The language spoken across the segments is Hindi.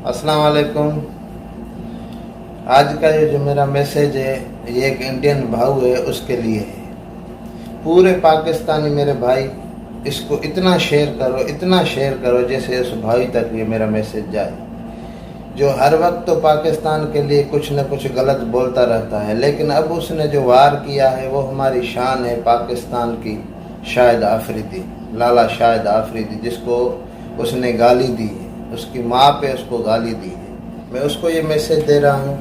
अस्सलाम वालेकुम। आज का ये जो मेरा मैसेज है ये एक इंडियन भाऊ है उसके लिए है। पूरे पाकिस्तानी मेरे भाई इसको इतना शेयर करो जैसे उस भाई तक ये मेरा मैसेज जाए, जो हर वक्त तो पाकिस्तान के लिए कुछ न कुछ गलत बोलता रहता है, लेकिन अब उसने जो वार किया है वो हमारी शान है पाकिस्तान की। शाहिद आफरीदी, लाला शाहिद आफरीदी, जिसको उसने गाली दी है, उसकी माँ पे उसको गाली दी है। मैं उसको ये मैसेज दे रहा हूँ,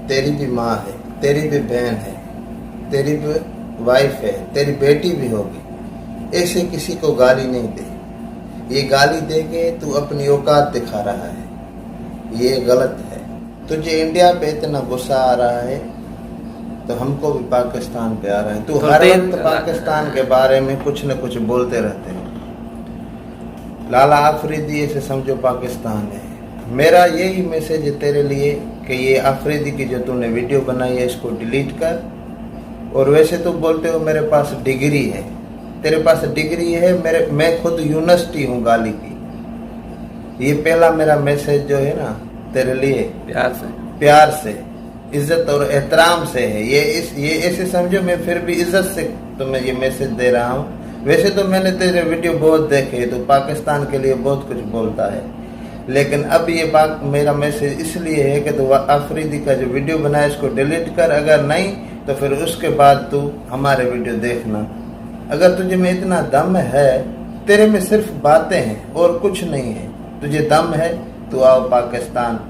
तेरी भी माँ है, तेरी भी बहन है, तेरी भी वाइफ है, तेरी बेटी भी होगी, ऐसे किसी को गाली नहीं दे। ये गाली दे के तू अपनी औकात दिखा रहा है, ये गलत है। तुझे इंडिया पे इतना गुस्सा आ रहा है तो हमको भी पाकिस्तान पे आ रहा है। तू हर वक्त पाकिस्तान के बारे में कुछ न कुछ बोलते रहते हैं। लाला आफरीदी ऐसे समझो पाकिस्तान है। मेरा यही मैसेज है तेरे लिए कि ये आफरीदी की जो तूने वीडियो बनाई है इसको डिलीट कर। और वैसे तो बोलते हो मेरे पास डिग्री है, तेरे पास डिग्री है, मैं खुद यूनिवर्सिटी हूँ गाली की। ये पहला मेरा मैसेज जो है ना तेरे लिए प्यार से इज्जत और एहतराम से है। ये ऐसे समझो मैं फिर भी इज्जत से तुम्हें ये मैसेज दे रहा हूँ। वैसे तो मैंने तेरे वीडियो बहुत देखे, तो पाकिस्तान के लिए बहुत कुछ बोलता है, लेकिन अब ये बात मेरा मैसेज इसलिए है कि तू आफरीदी का जो वीडियो बनाया इसको डिलीट कर। अगर नहीं तो फिर उसके बाद तू हमारे वीडियो देखना। अगर तुझे में इतना दम है, तेरे में सिर्फ बातें हैं और कुछ नहीं है, तुझे दम है तो आओ पाकिस्तान।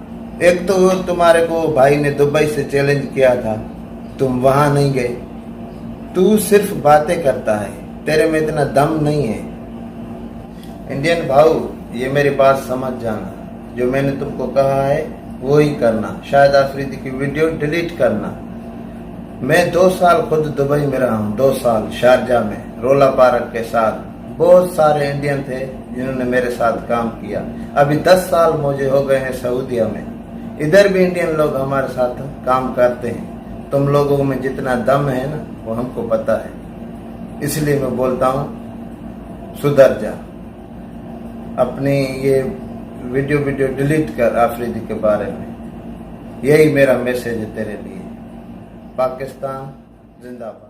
एक तो तुम्हारे को भाई ने दुबई से चैलेंज किया था, तुम वहां नहीं गए। तू सिर्फ बातें करता है, तेरे में इतना दम नहीं है। इंडियन भाऊ, ये मेरी बात समझ जाना, जो मैंने तुमको कहा है वो ही करना। शाहिद आफरीदी की वीडियो डिलीट करना। मैं 2 साल खुद दुबई में रहा हूँ, 2 साल शारजा में रोला पार्क के साथ। बहुत सारे इंडियन थे जिन्होंने मेरे साथ काम किया। अभी 10 साल मुझे हो गए हैं सऊदीया में, इधर भी इंडियन लोग हमारे साथ काम करते हैं। तुम लोगों में जितना दम है ना वो हमको पता है, इसलिए मैं बोलता हूँ सुधर जा। अपनी ये वीडियो डिलीट कर आफरीदी के बारे में। यही मेरा मैसेज है तेरे लिए। पाकिस्तान जिंदाबाद।